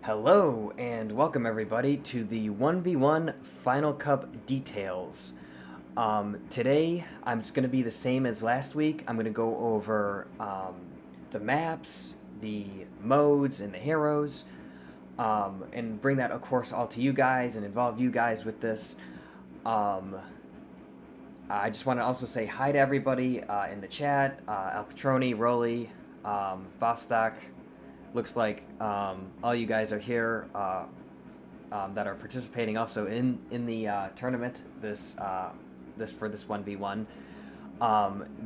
Hello and welcome everybody to the 1v1 Final Cup details. Today I'm just going to be the same as last week. I'm going to go over the maps, the modes, and the heroes, and bring that of course all to you guys and involve you guys with this. I just want to also say hi to everybody in the chat, Al Patroni, Rolly, Vostok. Looks like all you guys are here that are participating also in the tournament this for this 1v1.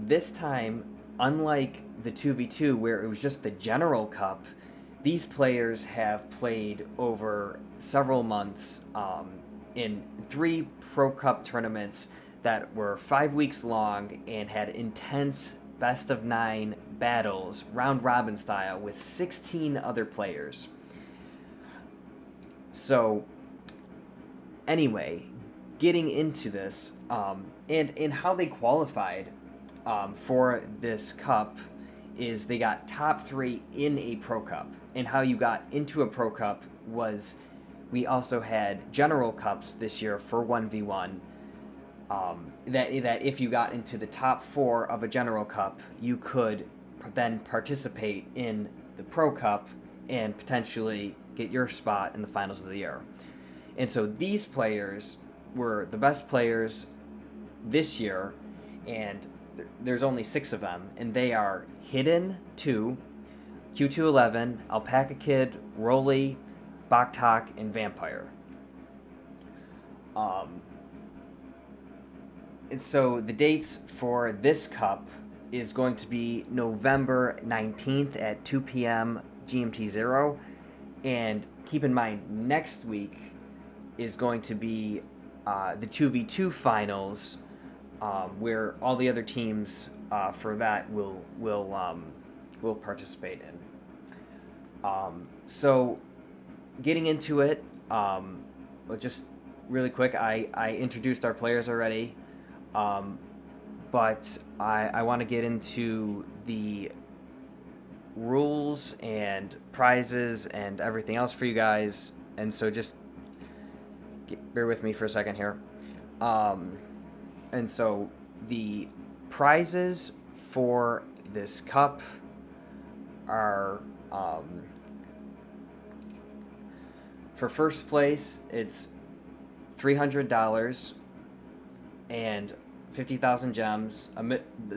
This time, unlike the 2v2 where it was just the General Cup, these players have played over several months in 3 Pro Cup tournaments that were 5 weeks long and had intense best of 9 battles, round robin style, with 16 other players. So, anyway, getting into this, and how they qualified for this cup is they got top 3 in a Pro Cup. And how you got into a Pro Cup was we also had General Cups this year for 1v1. That if you got into the top 4 of a General Cup, you could then participate in the Pro Cup and potentially get your spot in the finals of the year. And so these players were the best players this year, and there's only 6 of them, and they are Hidden 2, Q211, Alpaca Kid, Rolly, Baktak, and Vampire. And so the dates for this cup is going to be November 19th at 2 p.m. GMT 0. And keep in mind, next week is going to be the 2v2 finals, where all the other teams for that will participate in. So getting into it, just really quick, I introduced our players already. But I want to get into the rules and prizes and everything else for you guys, and so just bear with me for a second here. And so the prizes for this cup are, for first place, it's $300 and 50,000 gems,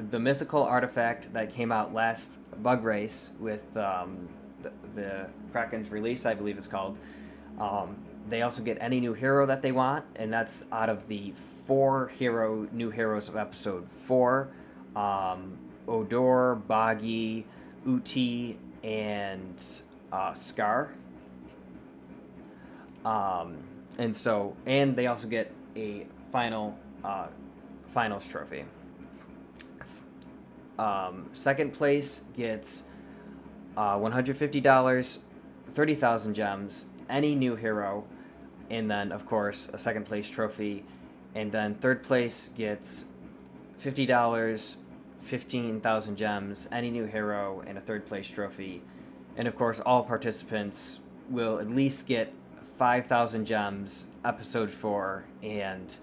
the mythical artifact that came out last bug race with the Kraken's release, I believe it's called. They also get any new hero that they want, and that's out of the 4 new heroes of episode 4. Odor, Boggy, Uti, and Scar. And they also get a finals trophy. Second place gets $150, 30,000 gems, any new hero, and then of course a second place trophy. And then third place gets $50, 15,000 gems, any new hero, and a third place trophy. And of course all participants will at least get 5,000 gems, episode 4, and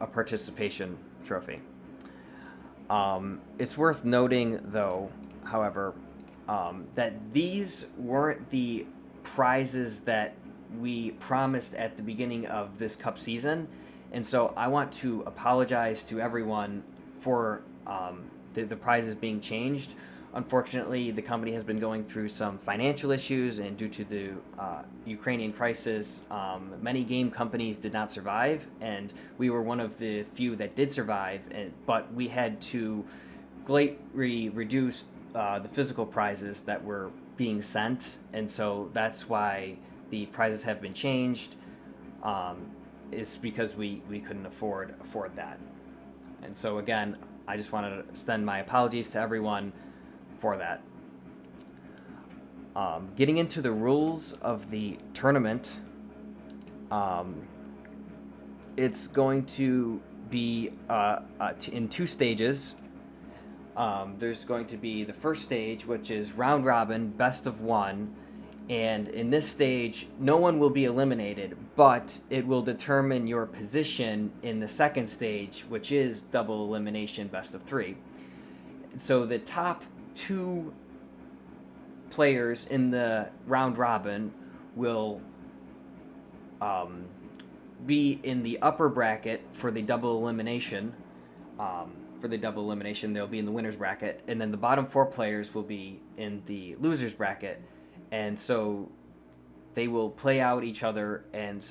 a participation trophy. It's worth noting, though, however, that these weren't the prizes that we promised at the beginning of this cup season, and so I want to apologize to everyone for the prizes being changed. Unfortunately, the company has been going through some financial issues, and due to the Ukrainian crisis, many game companies did not survive, and we were one of the few that did survive, but we had to greatly reduce the physical prizes that were being sent, and so that's why the prizes have been changed. It's because we couldn't afford that. And so again, I just wanted to extend my apologies to everyone for that. Getting into the rules of the tournament, it's going to be in 2 stages. There's going to be the first stage, which is round robin, best of 1, And in this stage, no one will be eliminated, but it will determine your position in the second stage, which is double elimination best of 3. So the top 2 players in the round robin will be in the upper bracket for the double elimination. They'll be in the winners bracket, and then the bottom 4 players will be in the losers bracket. And so they will play out each other, and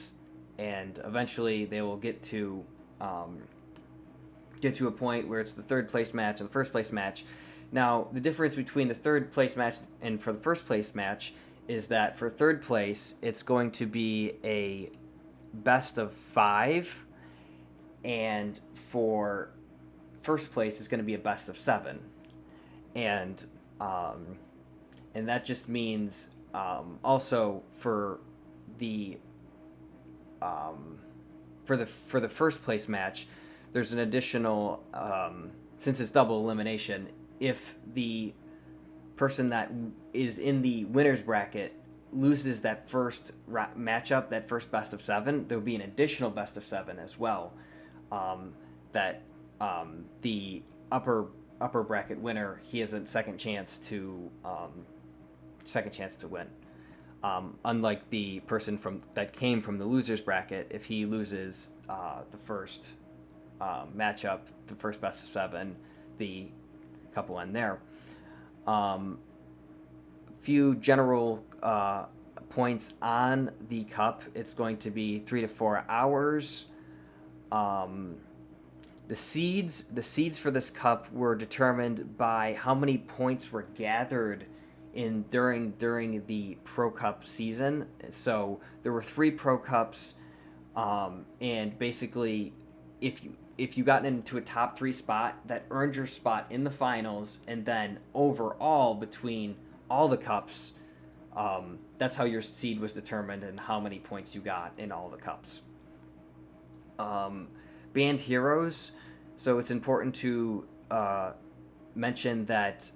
eventually they will get to a point where it's the third place match and the first place match. Now, the difference between the third place match and for the first place match is that for third place, it's going to be a best of 5, and for first place, it's going to be a best of 7, and that just means also for the first place match, there's an additional since it's double elimination. If the person that is in the winners bracket loses that first matchup, that first best of 7, there'll be an additional best of 7 as well. That the upper bracket winner, he has a second chance to win. Unlike the person that came from the losers bracket, if he loses the first matchup, the first best of 7, the couple end there. Few general points on the cup. It's going to be 3 to 4 hours. The seeds for this cup were determined by how many points were gathered during the Pro Cup season. So there were 3 Pro Cups, and basically, if you got into a top 3 spot, that earned your spot in the finals, and then overall between all the cups, that's how your seed was determined and how many points you got in all the cups. Banned heroes. So it's important to mention that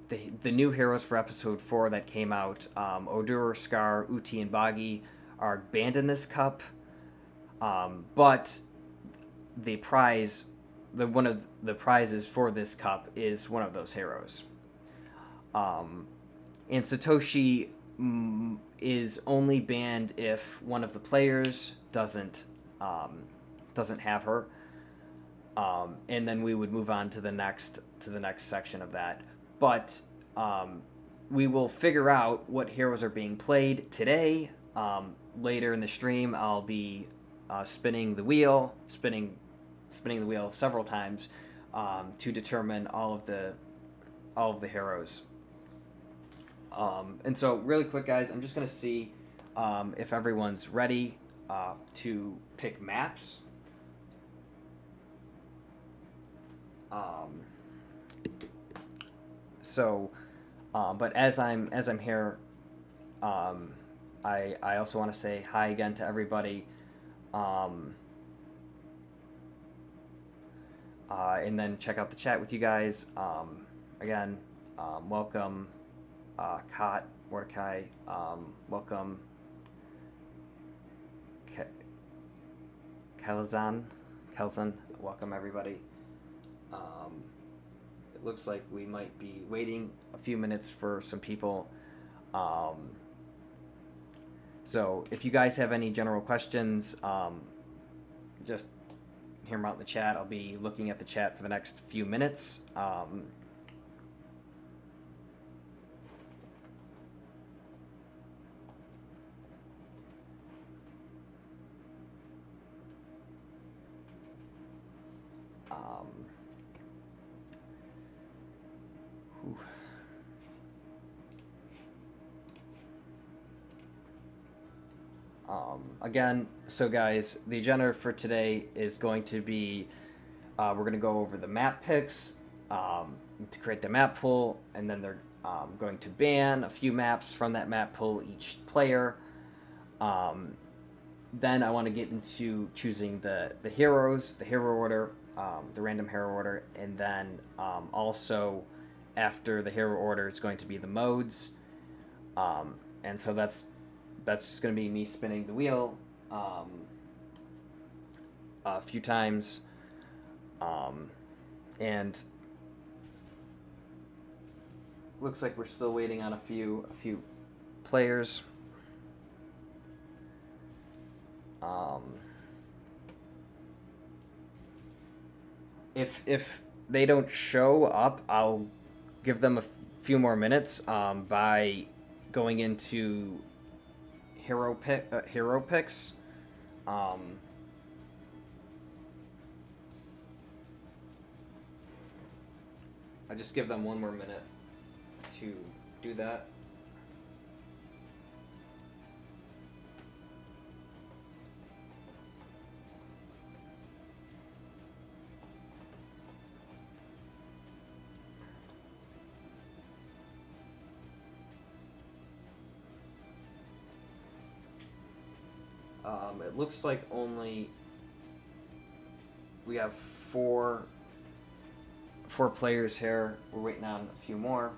the new heroes for episode 4 that came out, Odur, Scar, Uti, and Bagi, are banned in this cup. But the prize, one of the prizes for this cup is one of those heroes. And Satoshi is only banned if one of the players doesn't have her. And then we would move on to the next section of that. But we will figure out what heroes are being played today. Later in the stream, I'll be spinning the wheel several times to determine all of the heroes. And so, really quick, guys, I'm just gonna see if everyone's ready to pick maps. But as I'm here, I also want to say hi again to everybody, and then check out the chat with you guys. Again, welcome, Kot, Mordecai, welcome, Kelzan, welcome everybody. It looks like we might be waiting a few minutes for some people. So if you guys have any general questions, just hear them out in the chat. I'll be looking at the chat for the next few minutes. Again, so guys, the agenda for today is going to be, we're going to go over the map picks to create the map pool, and then they're going to ban a few maps from that map pool each player. Then I want to get into choosing the heroes, the hero order, the random hero order, and then also after the hero order, it's going to be the modes. And so that's just going to be me spinning the wheel a few times, and looks like we're still waiting on a few players. If they don't show up, I'll give them a few more minutes by going into hero picks. I just give them one more minute to do that. It looks like only we have four players here. We're waiting on a few more.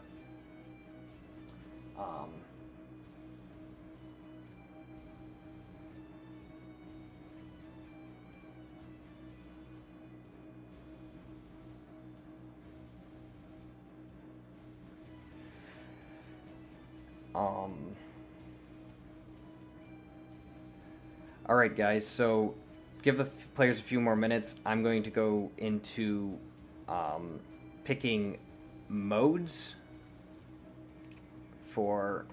All right, guys. So give the players a few more minutes. I'm going to go into picking modes for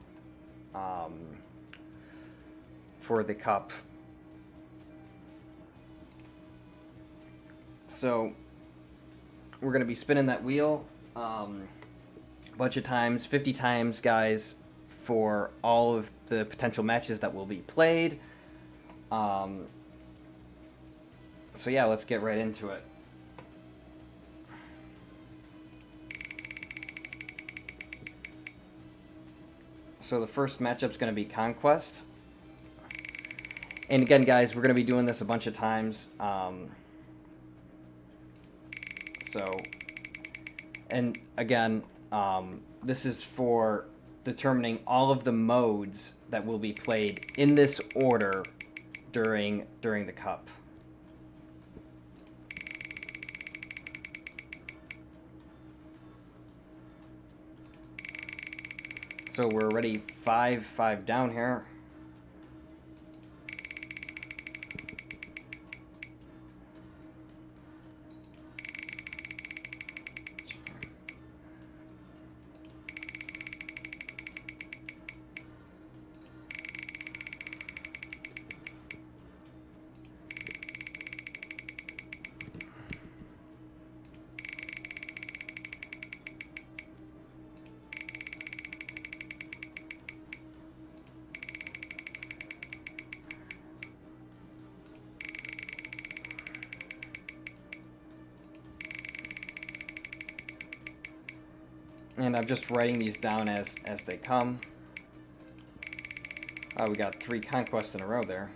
the cup. So we're going to be spinning that wheel a bunch of times, 50 times, guys, for all of the potential matches that will be played. So yeah, let's get right into it. So the first matchup's going to be Conquest. And again, guys, we're going to be doing this a bunch of times. And again, this is for determining all of the modes that will be played in this order during the cup. So we're already 5 down here. And I'm just writing these down as they come. We got 3 conquests in a row there.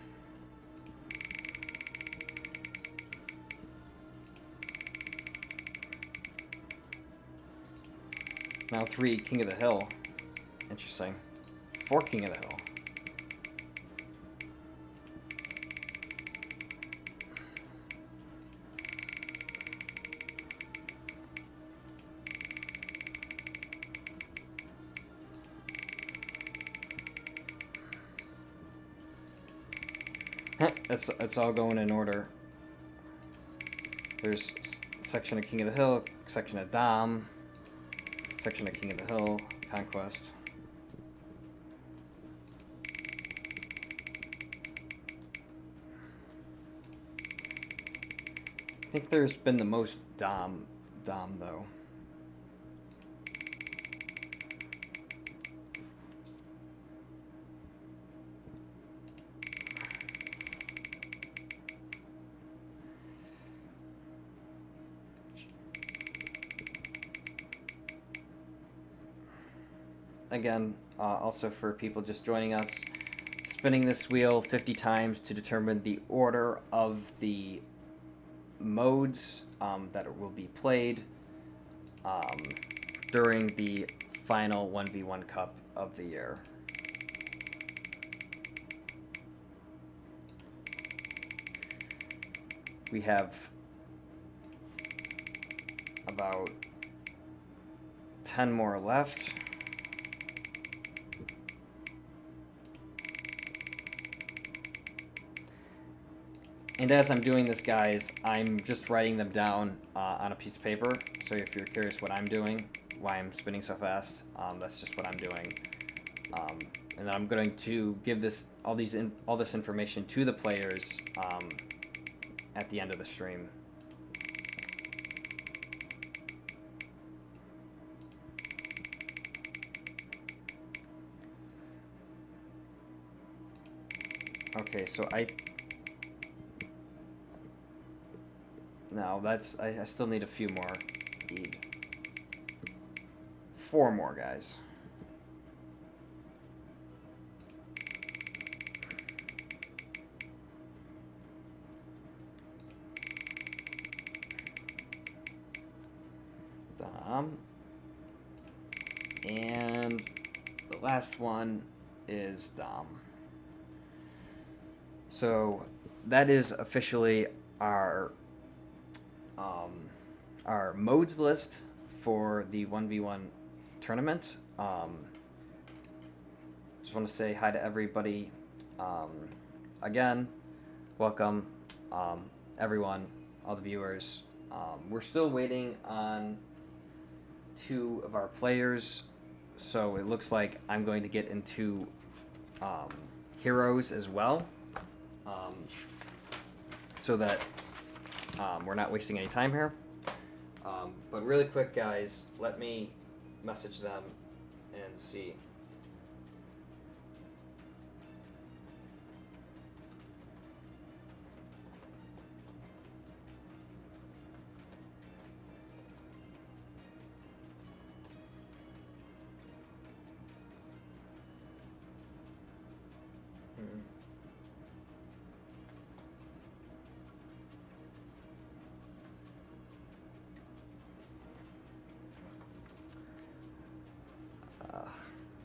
Now 3 King of the Hill. Interesting. 4 King of the Hill. It's all going in order. There's section of King of the Hill, section of Dom, section of King of the Hill, Conquest. I think there's been the most Dom though. Again, also for people just joining us, spinning this wheel 50 times to determine the order of the modes that will be played during the final 1v1 Cup of the year. We have about 10 more left. And as I'm doing this, guys, I'm just writing them down on a piece of paper. So if you're curious what I'm doing, why I'm spinning so fast, that's just what I'm doing. And then I'm going to give all this information to the players at the end of the stream. Okay, so no, I still need a few more. Need 4 more, guys. And the last one is Dom. So that is officially our modes list for the 1v1 tournament. Just want to say hi to everybody. Again, welcome everyone, all the viewers. We're still waiting on 2 of our players, so it looks like I'm going to get into heroes as well, so that we're not wasting any time here. But really quick, guys, let me message them and see.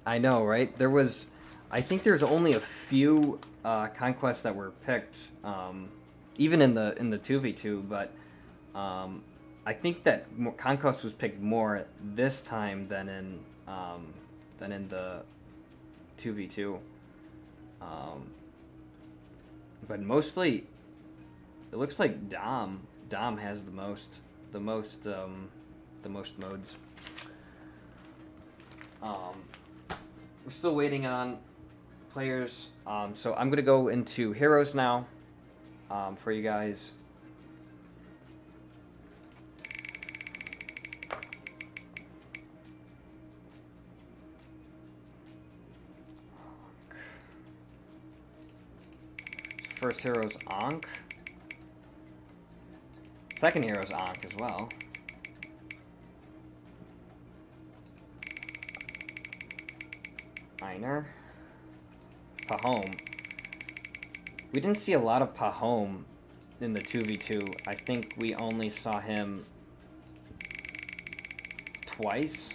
I know, right? I think there's only a few conquests that were picked, even in the 2v2. But I think that conquest was picked more this time than in the 2v2. But mostly, it looks like Dom has the most modes. We're still waiting on players, so I'm gonna go into heroes now for you guys. First hero's Ankh. Second hero's Ankh as well. Einar. Pahom. We didn't see a lot of Pahom in the 2v2. I think we only saw him twice.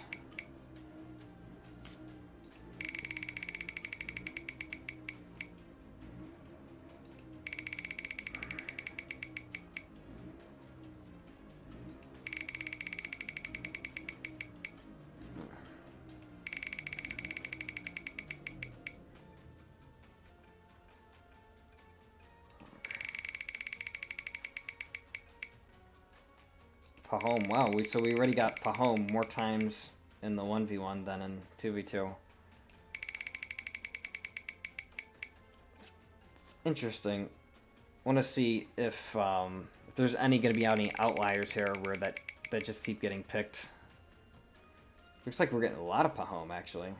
Pahom, wow, so we already got Pahom more times in the 1v1 than in 2v2. It's interesting. I want to see if there's going to be any outliers here where that just keep getting picked. Looks like we're getting a lot of Pahom, actually.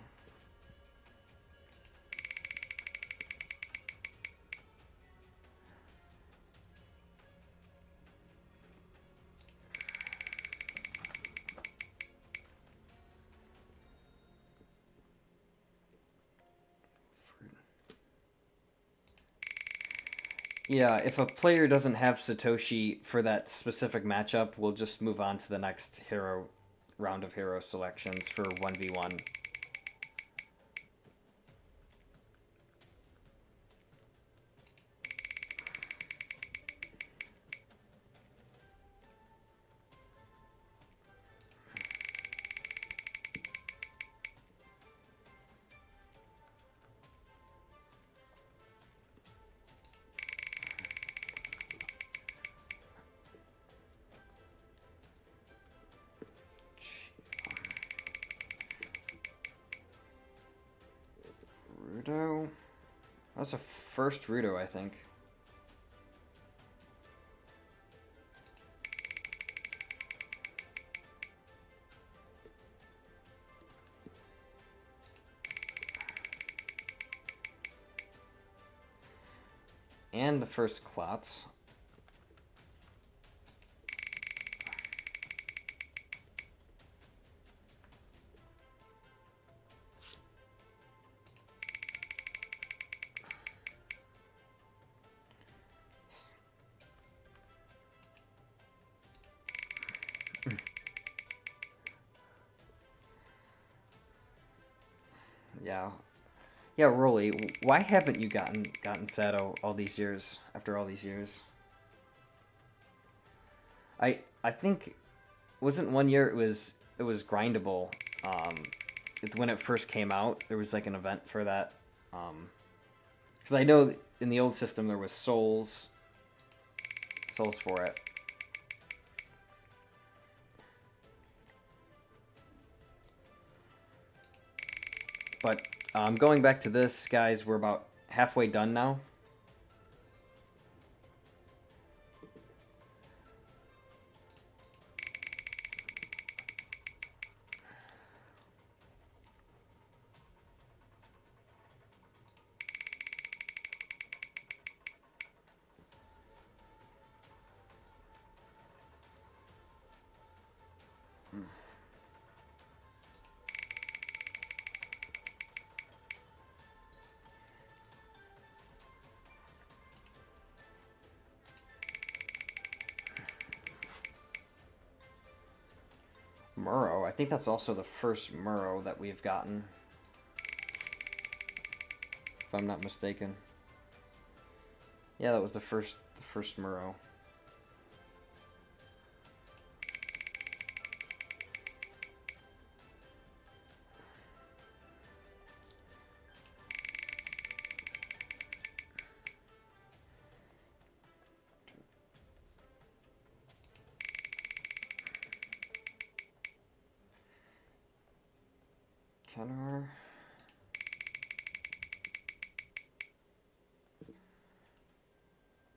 Yeah, if a player doesn't have Satoshi for that specific matchup, we'll just move on to the next round of hero selections for 1v1. That's a first Rudo, I think. And the first Klotz. Yeah. Yeah, Rolly, why haven't you gotten Sato all these years after all these years? I think wasn't one year it was grindable. When it first came out, there was like an event for that. Because I know in the old system there was souls for it. But going back to this, guys, we're about halfway done now. Murrow, I think that's also the first Murrow that we've gotten, if I'm not mistaken. Yeah, that was the first Murrow. Kenner.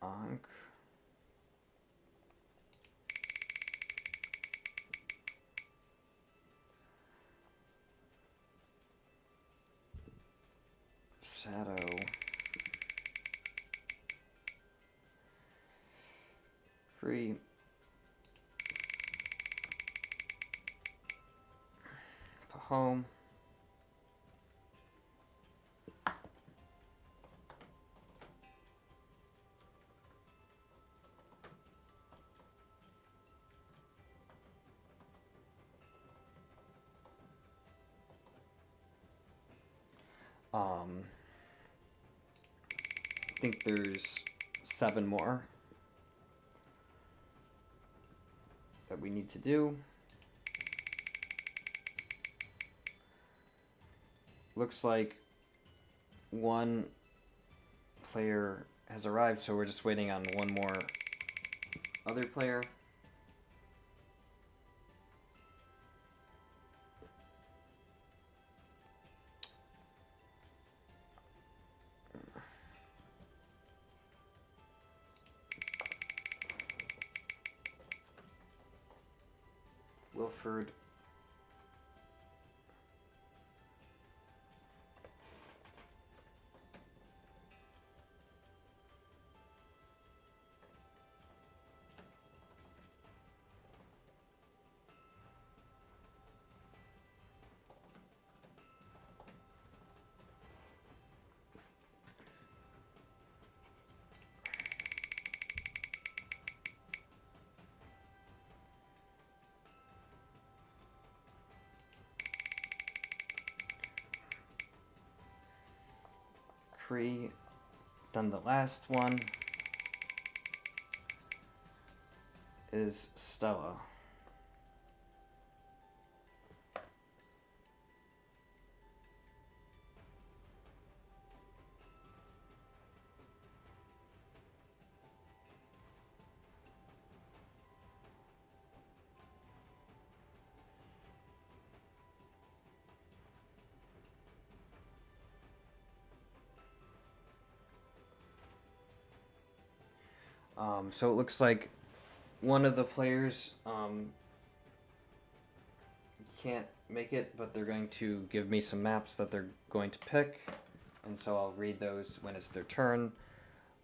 Ankh. Sato. Free. Pahom. I think there's 7 more that we need to do. Looks like one player has arrived, so we're just waiting on one more other player. Wilford. Cree. Then the last one is Stella. So it looks like one of the players can't make it, but they're going to give me some maps that they're going to pick, and so I'll read those when it's their turn.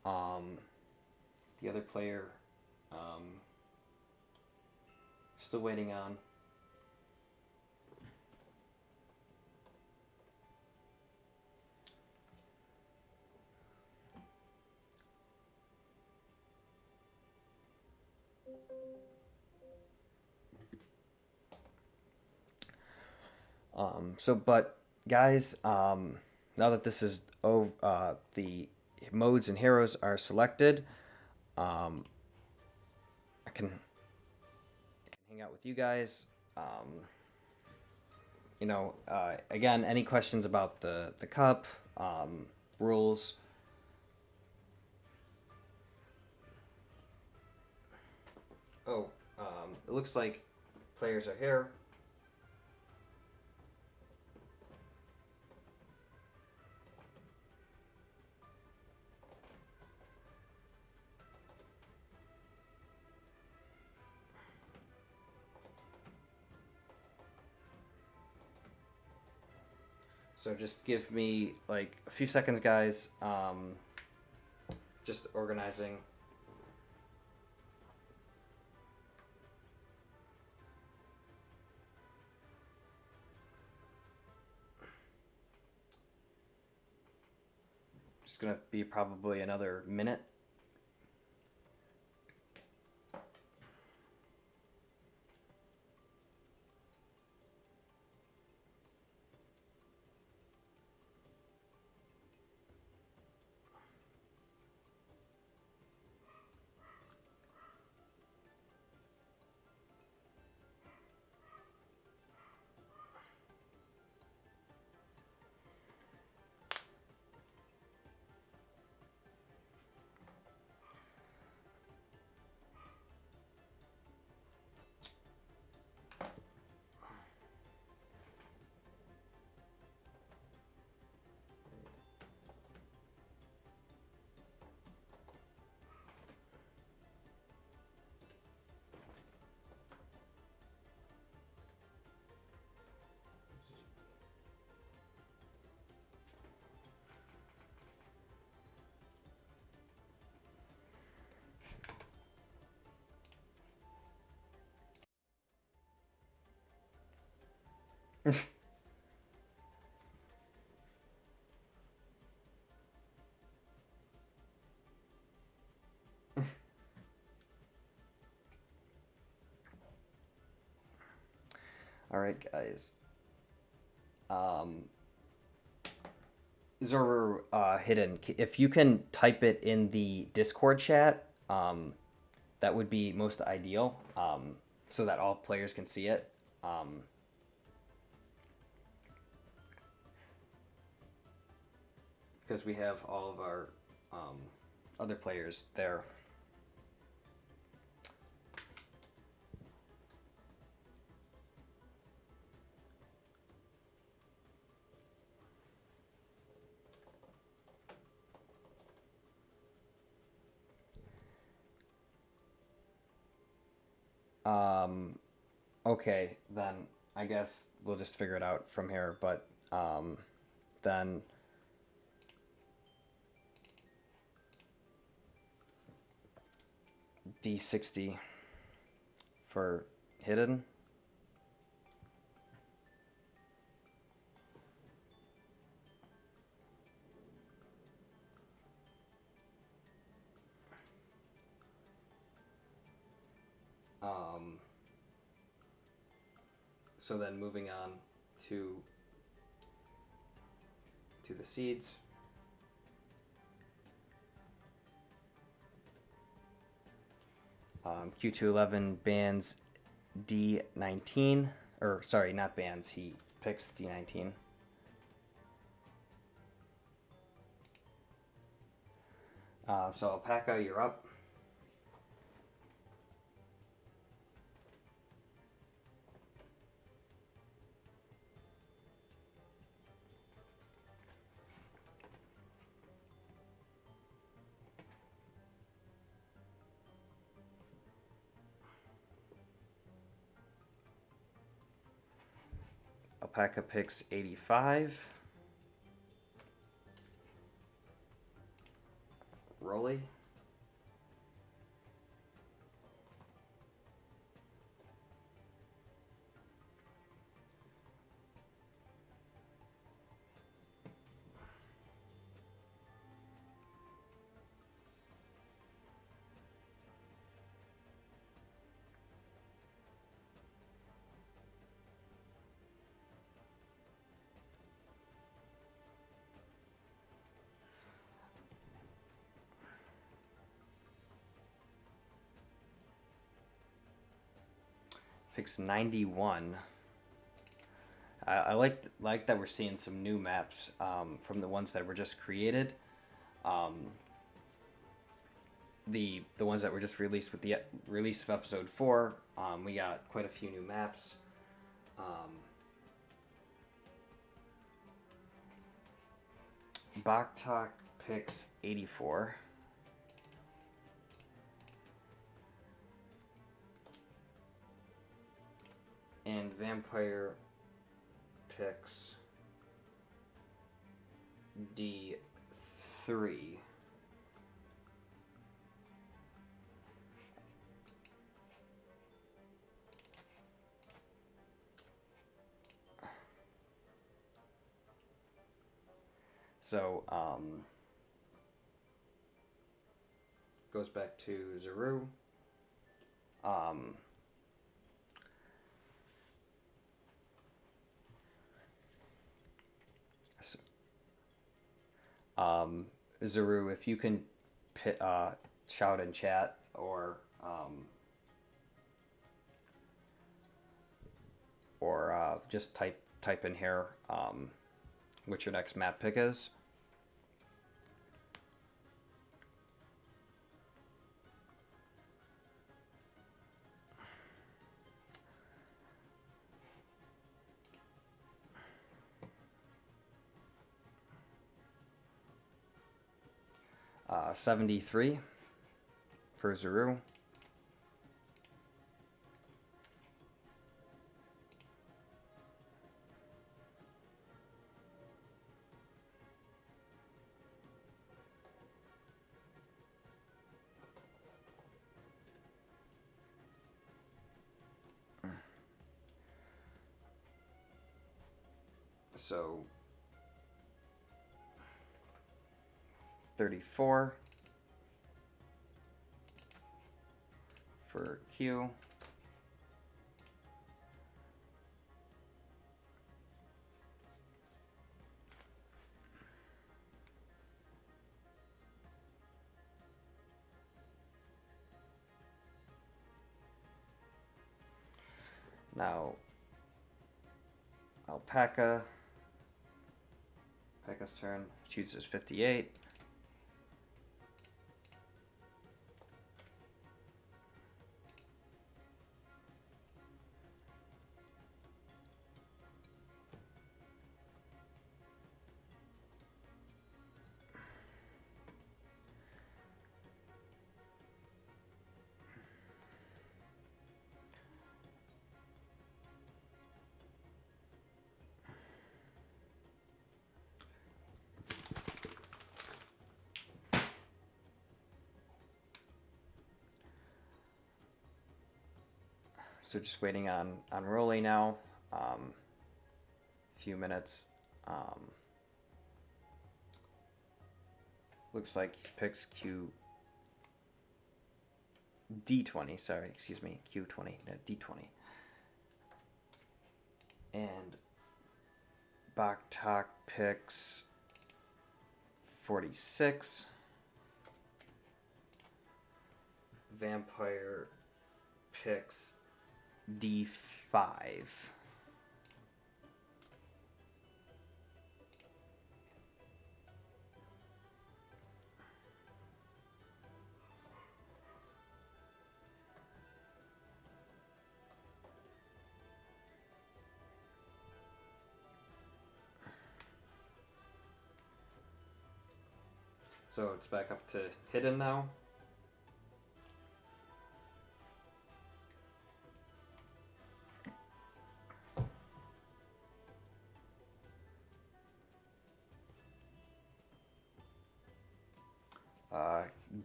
The other player, still waiting on. But guys, now that this is the modes and heroes are selected, I can hang out with you guys. Again, any questions about the cup, rules? Oh, it looks like players are here. So just give me like a few seconds, guys. Just organizing. Just gonna be probably another minute. All right, guys. Zoro Hidden, if you can type it in the Discord chat, that would be most ideal, so that all players can see it. Because we have all of our other players there. Okay, then I guess we'll just figure it out from here. But then D60 for Hidden. So then moving on to the seeds. Q211 bans D19, or sorry, not bans, he picks D19. So Alpaca, you're up. Alpaca picks 85. Rolly. Picks 91. I like that we're seeing some new maps from the ones that were just created. The ones that were just released with the release of episode 4. We got quite a few new maps. Baktok picks 84. And Vampire picks D3. So, goes back to Zaru. Zaru, if you can shout in chat or just type in here what your next map pick is. Uh, 73 for Zaru. So 34 for Q. Now Alpaca's turn, chooses 58. So just waiting on Rolly now. Few minutes. Looks like he picks D20. Sorry, excuse me, Q20, no, D20. And Baktok picks 46. Vampire picks D5. So it's back up to hidden now.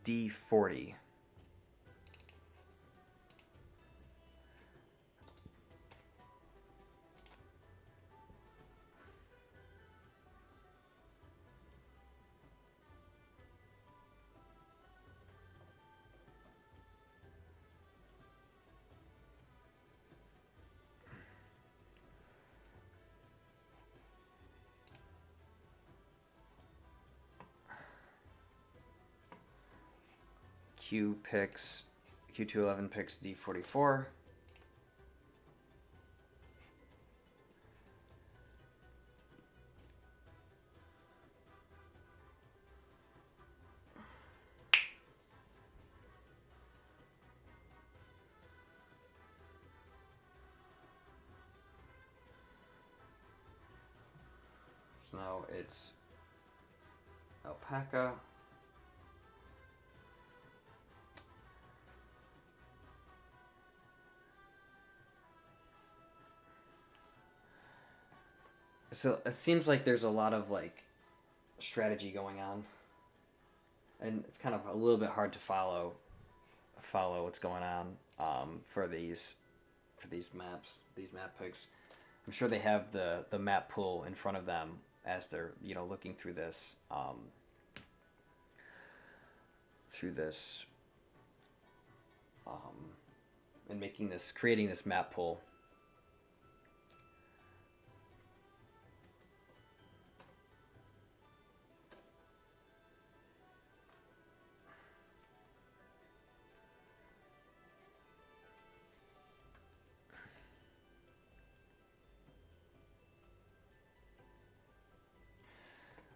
D40. Q211 picks D44. So now it's alpaca. So it seems like there's a lot of like strategy going on, and it's kind of a little bit hard to follow what's going on for these maps, these map picks. I'm sure they have the map pool in front of them as they're looking through this and creating this map pool.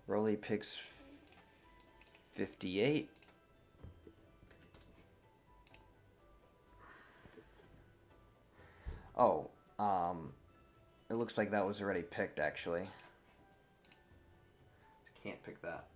Rolly picks 58. Oh, it looks like that was already picked, actually. Can't pick that.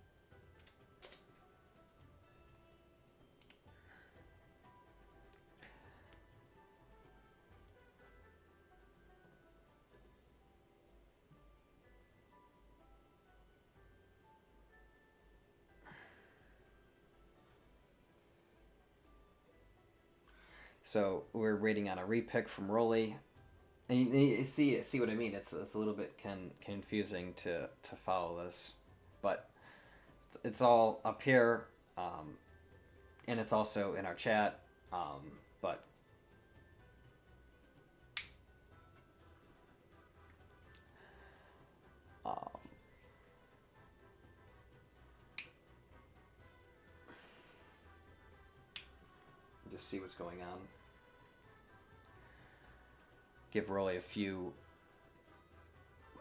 So we're waiting on a repick from Rolly. And you see what I mean? It's a little bit confusing to follow this, but it's all up here, and it's also in our chat. But just see what's going on. Give Rolly a few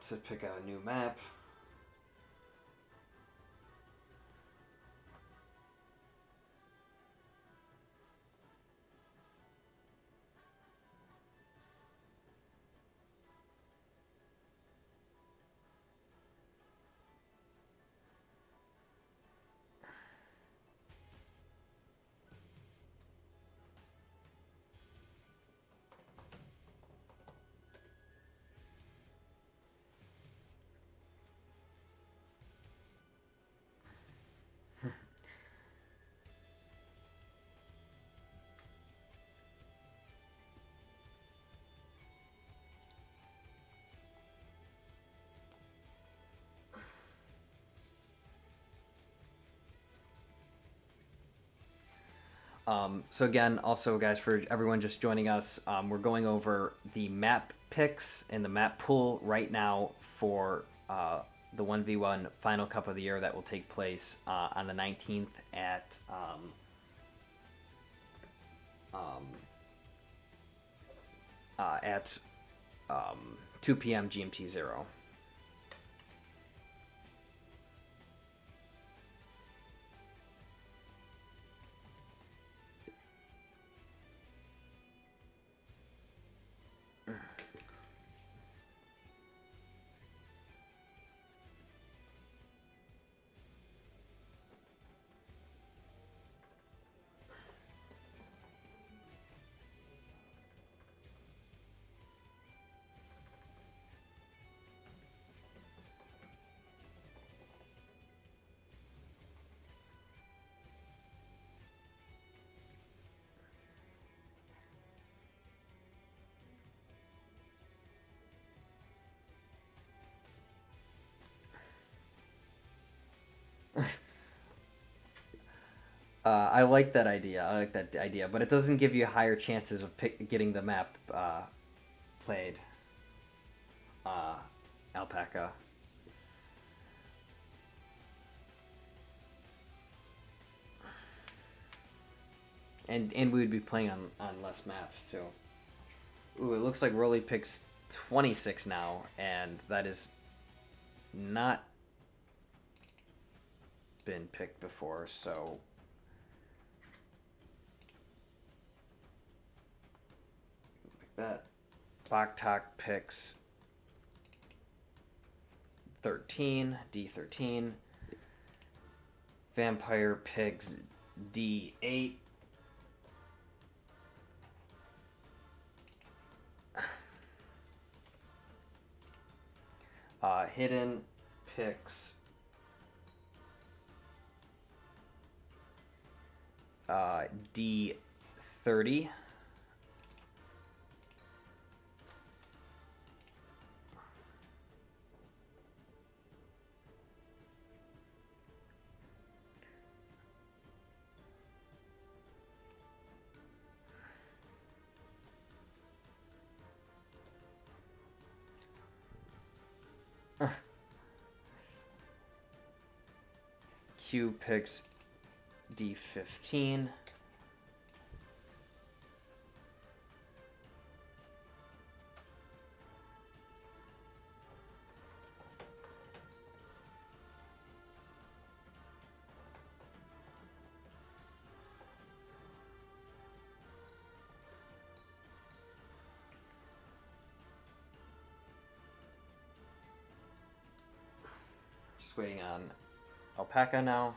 to pick out a new map. So again, also guys, for everyone just joining us, we're going over the map picks and the map pool right now for the 1v1 final cup of the year that will take place on the 19th at 2 p.m. GMT 0. I like that idea. I like that idea, but it doesn't give you higher chances of getting the map played. Uh, Alpaca. And we would be playing on less maps too. Ooh, it looks like Rolly picks 26 now, and that is not been picked before, so like that. Baktak picks 13, D13. Vampire picks D8. Hidden picks D30. Q picks D15. Just waiting on Alpaca now.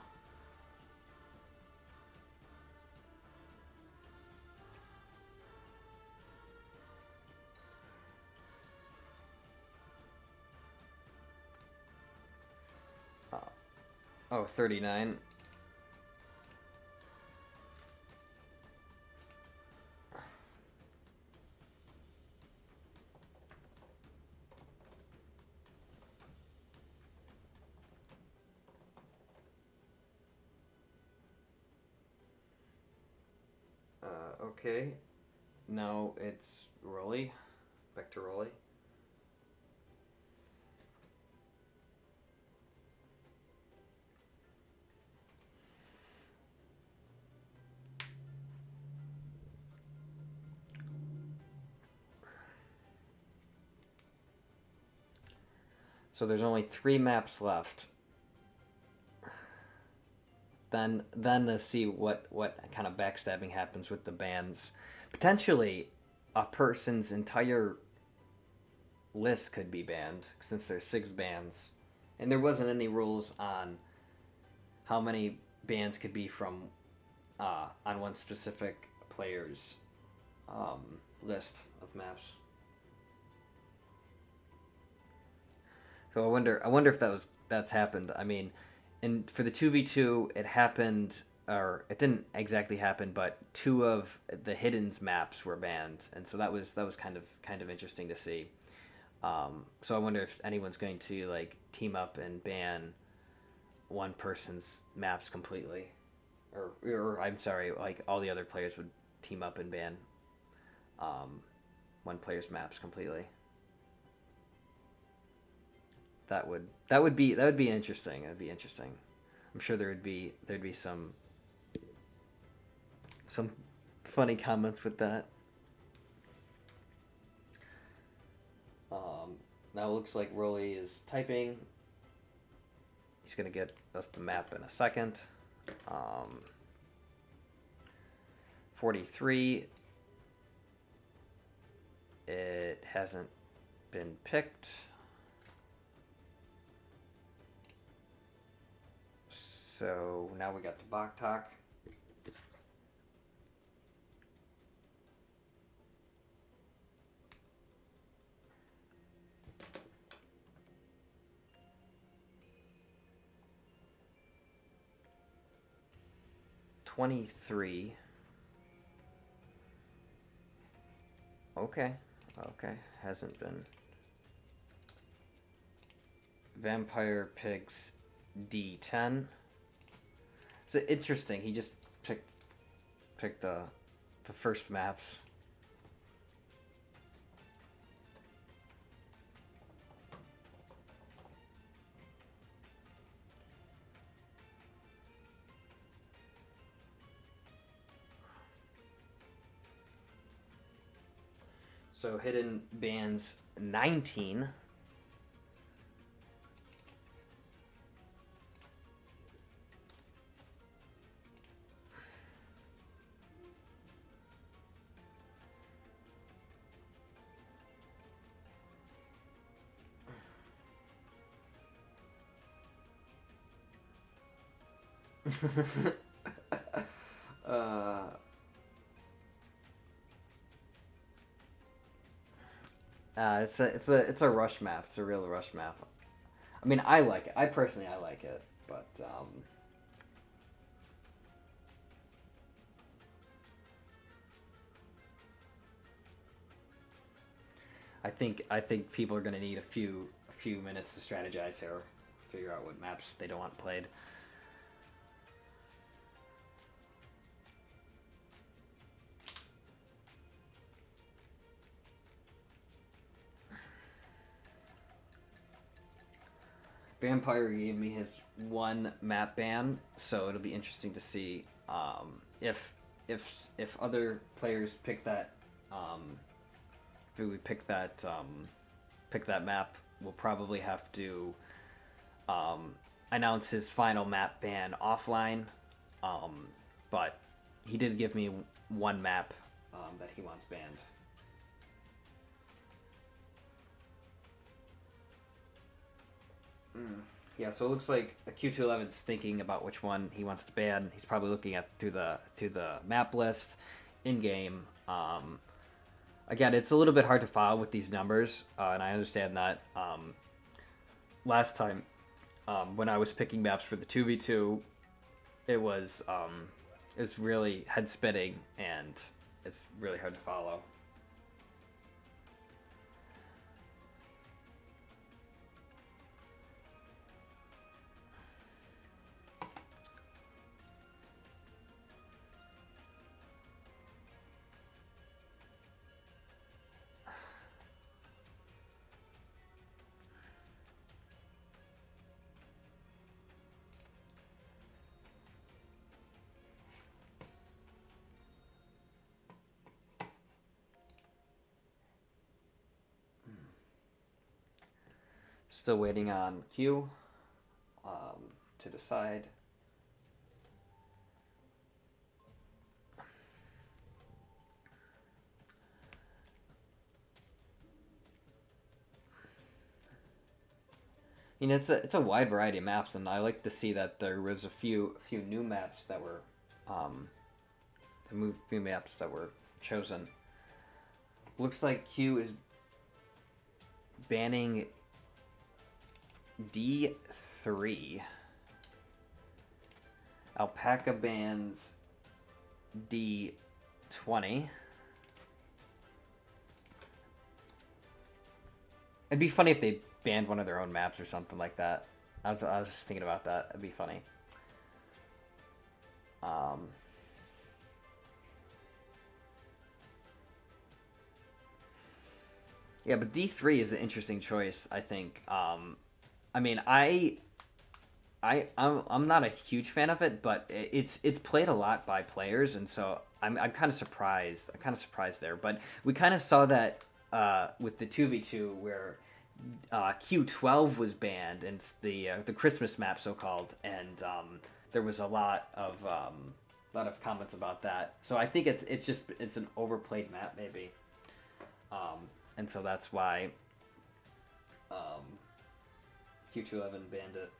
Oh, 39. Okay. Now it's Rolly. Back to Rolly. So there's only 3 maps left. Then to see what kind of backstabbing happens with the bans. Potentially, a person's entire list could be banned since there's 6 bans, and there wasn't any rules on how many bans could be from on one specific player's list of maps. So I wonder if that's happened. I mean, and for the 2v2, it happened, or it didn't exactly happen, but 2 of the Hidden's maps were banned, and so that was kind of interesting to see. So I wonder if anyone's going to like team up and ban one person's maps completely, or I'm sorry, like all the other players would team up and ban um, one player's maps completely. That would be interesting. That'd be interesting. I'm sure there'd be some funny comments with that. Now it looks like Rolly is typing. He's gonna get us the map in a second. 43. It hasn't been picked. So now we got the Baktak. $23. Okay. Okay. Hasn't been. Vampire picks D10. It's interesting. pick the first maps. So hidden bands 19. uh, it's a rush map. It's a real rush map. I mean, I like it. I personally I like it, but I think people are gonna need a few minutes to strategize here, figure out what maps they don't want played. Vampire gave me his one map ban, so it'll be interesting to see if other players pick that if we pick that map, we'll probably have to announce his final map ban offline. But he did give me one map that he wants banned. Yeah, so it looks like Q211's thinking about which one he wants to ban. He's probably looking at through the map list in game. Again, it's a little bit hard to follow with these numbers, and I understand that. Last time, when I was picking maps for the 2v2, it was it's really head spinning and it's really hard to follow. Still waiting on Q to decide. You know, it's a wide variety of maps, and I like to see that there was a few new maps that were few maps that were chosen. Looks like Q is banning D3. Alpaca bans D20. It'd be funny if they banned one of their own maps or something like that. I was just thinking about that. It'd be funny. Yeah, but D3 is an interesting choice, I think. I mean, I'm not a huge fan of it, but it's played a lot by players, and so I'm kind of surprised. I'm kind of surprised there, but we kind of saw that with the 2v2 where Q12 was banned and the Christmas map, so called, and there was a lot of comments about that. So I think it's an overplayed map maybe, and so that's why Q211 banned it.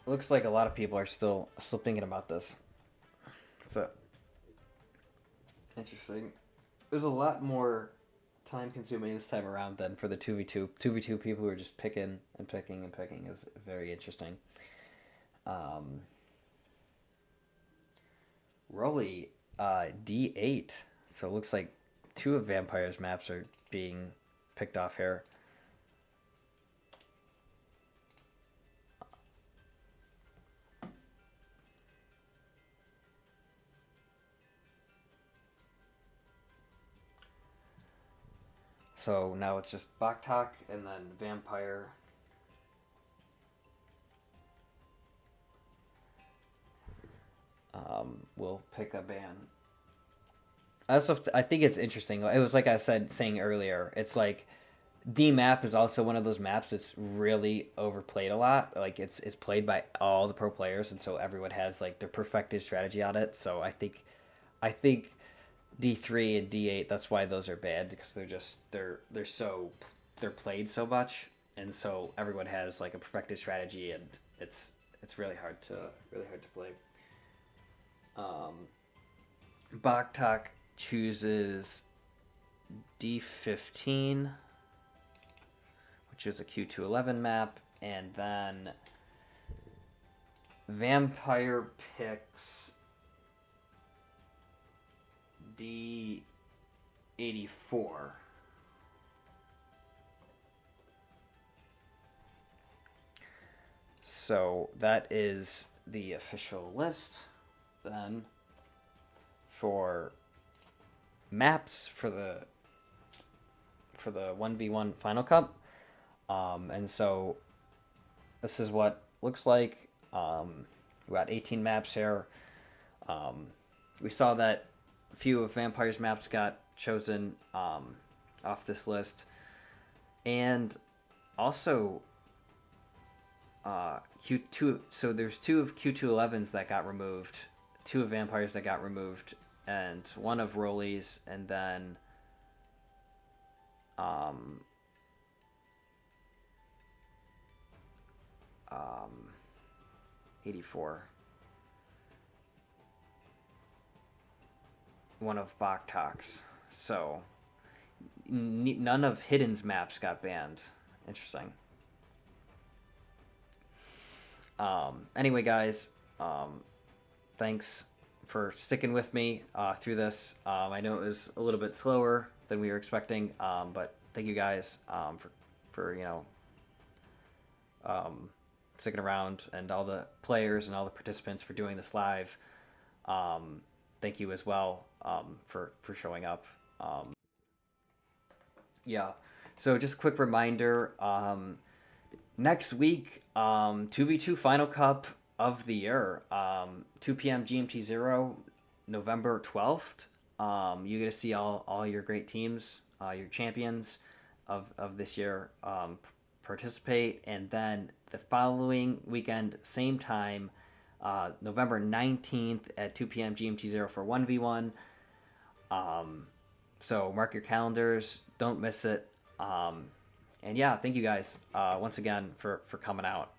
looks like a lot of people are still thinking about this. So interesting. There's a lot more time consuming this time around than for the 2v2. 2v2 people who are just picking and picking and picking is very interesting. Um, Rolly, D8. So it looks like two of Vampire's maps are being picked off here. So now it's just Baktak and then Vampire. Will pick a ban. I think it's interesting. It was like I said saying earlier. It's like D map is also one of those maps that's really overplayed a lot. Like it's played by all the pro players, and so everyone has like their perfected strategy on it. So I think D3 and D8. That's why those are bad because they're played so much, and so everyone has like a perfected strategy, and it's really hard to play. Um, Baktak chooses D15, which is a Q211 map, and then Vampire picks D84. So that is the official list then for maps for the 1v1 Final Cup. And so this is what looks like. We got 18 maps here. We saw that a few of Vampire's maps got chosen off this list. And also Q2, so there's two of Q211s that got removed, two of Vampires that got removed, and one of Rollies, and then um, um, 84. One of Baktak's. So none of Hidden's maps got banned. Interesting. Anyway, guys, thanks for sticking with me through this. I know it was a little bit slower than we were expecting, but thank you guys for sticking around, and all the players and all the participants for doing this live. Thank you as well for showing up. Yeah. So just a quick reminder. Next week, 2v2 Final Cup of the year, 2 p.m. GMT 0, November 12th. You get to see all your great teams, your champions of this year participate. And then the following weekend, same time, November 19th at 2 p.m. GMT 0 for 1v1. So mark your calendars. Don't miss it. And yeah, thank you guys once again for coming out.